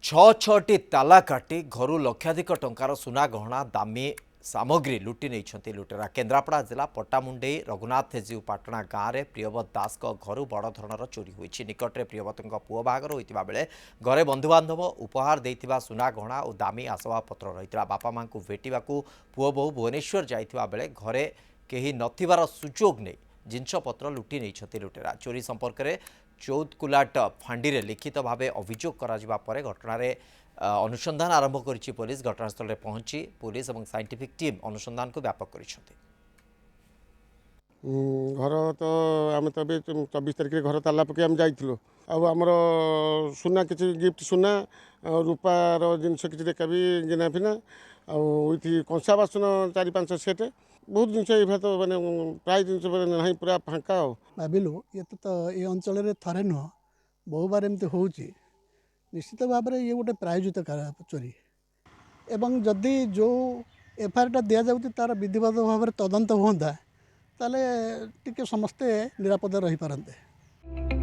ଛଅଟି ତାଲା କାଟି ଘରୁ ଲକ୍ଷାଧିକ ଟଙ୍କାର ସୁନା ଗହଣା ଦାମୀ ସାମଗ୍ରୀ ଲୁଟି ନେଇଛନ୍ତି ଲୁଟେରା। କେନ୍ଦ୍ରାପଡ଼ା ଜିଲ୍ଲା ପଟ୍ଟାମୁଣ୍ଡେଇ ରଘୁନାଥଜୀଉ ପାଟଣା ଗାଁରେ ପ୍ରିୟବତ ଦାସଙ୍କ ଘରୁ ବଡ଼ ଧରଣର ଚୋରି ହୋଇଛି। ନିକଟରେ ପ୍ରିୟବତଙ୍କ ପୁଅ ବାହାଘର ହୋଇଥିବା ବେଳେ ଘରେ ବନ୍ଧୁବାନ୍ଧବ ଉପହାର ଦେଇଥିବା ସୁନା ଗହଣା ଓ ଦାମୀ ଆସବାବପତ୍ର ରହିଥିଲା। ବାପା ମାଙ୍କୁ ଭେଟିବାକୁ ପୁଅ ବୋହୂ ଭୁବନେଶ୍ୱର ଯାଇଥିବା ବେଳେ ଘରେ କେହି ନଥିବାର ସୁଯୋଗ ନେଇ ଜିନିଷପତ୍ର ଲୁଟି ନେଇଛନ୍ତି ଲୁଟେରା। ଚୋରି ସମ୍ପର୍କରେ ଚୌଦକୁଲାଟ ଫାଣ୍ଡିରେ ଲିଖିତ ଭାବେ ଅଭିଯୋଗ କରାଯିବା ପରେ ଘଟଣାରେ ଅନୁସନ୍धाନ आरंभ करिछि पुलिस। घटनास्थल में पहुंची पुलिस और साइंटिफिक टीम अनुसंधान को व्यापक करिसेंति। घर तो आम तो 24 तारिख घर ताला पकई आम जाइलु आमर सुना किसी गिफ्ट सुना रूपार जिनस किसी देखा भी गिना फिना आथि कंसा बासन 4-5 सेट बहुत जिनस ये तो मैंने प्राय जिन ना पूरा फांका भाविलु ये तो ये अंचल थे नुह बहु बार एमती हो निश्चित भाव में ये गोटे प्रायोजित चोरी एवं जदि जो एफआईआर टा दि जाऊँगी तार विधिवत भाव में तदंत हुआ ताले टिके समस्ते निरापद रही पारते।